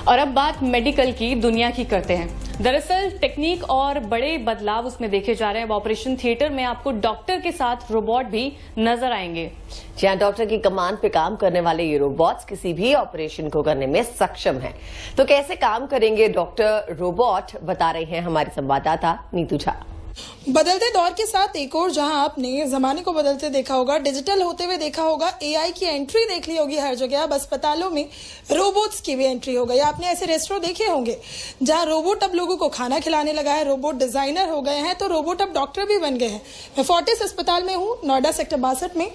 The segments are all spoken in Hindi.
और अब बात मेडिकल की दुनिया की करते हैं। दरअसल टेक्निक और बड़े बदलाव उसमें देखे जा रहे हैं। अब ऑपरेशन थिएटर में आपको डॉक्टर के साथ रोबोट भी नजर आएंगे। जहां डॉक्टर की कमान पे काम करने वाले ये रोबोट्स किसी भी ऑपरेशन को करने में सक्षम हैं। तो कैसे काम करेंगे डॉक्टर रोबोट, बता रहे हैं हमारे संवाददाता नीतू झा। बदलते दौर के साथ एक और जहां आपने जमाने को बदलते देखा होगा, डिजिटल होते हुए देखा होगा, एआई की एंट्री देख ली होगी हर जगह। अब अस्पतालों में रोबोट्स की भी एंट्री हो गई। आपने ऐसे रेस्टोरेंट देखे होंगे जहां रोबोट अब लोगों को खाना खिलाने लगा है, रोबोट डिजाइनर हो गए हैं, तो रोबोट अब डॉक्टर भी बन गए हैं। मैं फोर्टिस अस्पताल में हूँ, नोएडा सेक्टर 62 में,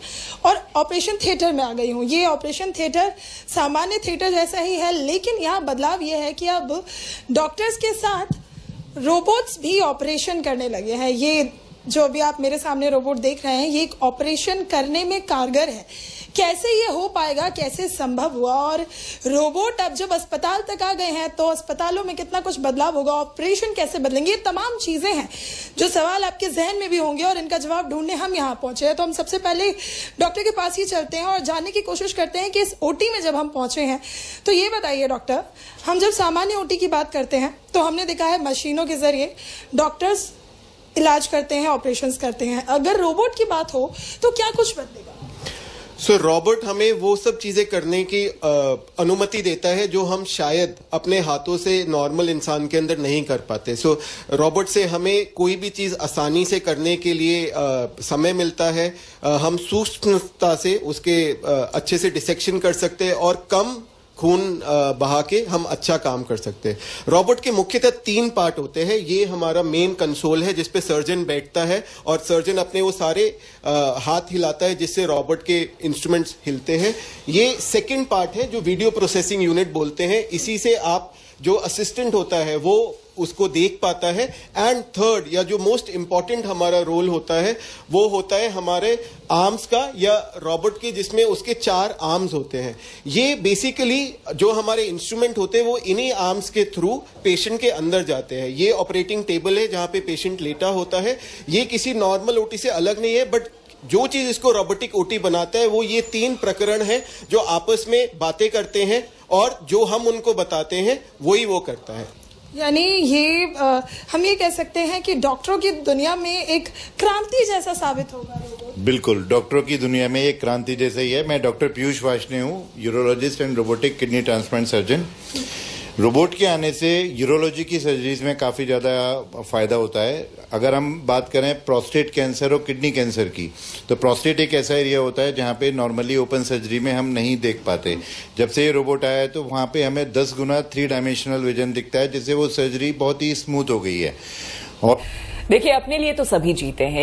और ऑपरेशन थिएटर में आ गई हूँ। ये ऑपरेशन थिएटर सामान्य थिएटर जैसा ही है, लेकिन यहाँ बदलाव यह है कि अब डॉक्टर्स के साथ रोबोट्स भी ऑपरेशन करने लगे हैं। ये जो अभी आप मेरे सामने रोबोट देख रहे हैं, ये एक ऑपरेशन करने में कारगर है। कैसे ये हो पाएगा, कैसे संभव हुआ, और रोबोट अब जब अस्पताल तक आ गए हैं तो अस्पतालों में कितना कुछ बदलाव होगा, ऑपरेशन कैसे बदलेंगे, ये तमाम चीजें हैं जो सवाल आपके जहन में भी होंगे और इनका जवाब ढूंढने हम यहाँ पहुंचे हैं। तो हम सबसे पहले डॉक्टर के पास ही चलते हैं और जानने की कोशिश करते हैं कि इस ओटी में जब हम पहुंचे हैं तो ये बताइए डॉक्टर, हम जब सामान्य ओटी की बात करते हैं तो हमने देखा है मशीनों के जरिए डॉक्टर्स इलाज करते हैं, ऑपरेशंस करते हैं। अगर रोबोट की बात हो तो क्या कुछ बदलेगा? रोबोट हमें वो सब चीजें करने की अनुमति देता है जो हम शायद अपने हाथों से नॉर्मल इंसान के अंदर नहीं कर पाते। रोबोट से हमें कोई भी चीज आसानी से करने के लिए समय मिलता है। हम सूक्ष्मता से उसके अच्छे से डिसेक्शन कर सकते हैं और कम खून बहा के हम अच्छा काम कर सकते हैं। रोबोट के मुख्यतः 3 पार्ट होते हैं। ये हमारा मेन कंसोल है जिसपे सर्जन बैठता है और सर्जन अपने वो सारे हाथ हिलाता है जिससे रोबोट के इंस्ट्रूमेंट्स हिलते हैं। ये सेकंड पार्ट है जो वीडियो प्रोसेसिंग यूनिट बोलते हैं। इसी से आप जो असिस्टेंट होता है वो उसको देख पाता है। एंड थर्ड या जो मोस्ट इंपॉर्टेंट हमारा रोल होता है वो होता है हमारे आर्म्स का या रोबोट के, जिसमें उसके 4 आर्म्स होते हैं। ये बेसिकली जो हमारे इंस्ट्रूमेंट होते हैं वो इन्हीं आर्म्स के थ्रू पेशेंट के अंदर जाते हैं। ये ऑपरेटिंग टेबल है जहां पे पेशेंट लेटा होता है। ये किसी नॉर्मल ओटी से अलग नहीं है, बट जो चीज इसको रोबोटिक ओटी बनाता है वो ये 3 प्रकरण है जो आपस में बातें करते हैं और जो हम उनको बताते हैं वही वो करता है। यानी ये हम ये कह सकते हैं कि डॉक्टरों की दुनिया में एक क्रांति जैसा साबित होगा रोबोट। बिल्कुल, डॉक्टरों की दुनिया में एक क्रांति जैसा ही है। मैं डॉक्टर पीयूष वार्ष्णेय हूँ, urologist and robotic kidney transplant surgeon. Robot के आने से यूरोलॉजी की सर्जरीज में काफ़ी ज़्यादा फायदा होता है। अगर हम बात करें प्रोस्टेट कैंसर और किडनी कैंसर की, तो प्रोस्टेट एक ऐसा एरिया होता है जहाँ पे नॉर्मली ओपन सर्जरी में हम नहीं देख पाते। जब से ये रोबोट आया है तो वहाँ पे हमें 10 गुना 3 डायमेंशनल विजन दिखता है, जिससे वो सर्जरी बहुत ही स्मूथ हो गई है। और देखिए, अपने लिए तो सभी जीते हैं।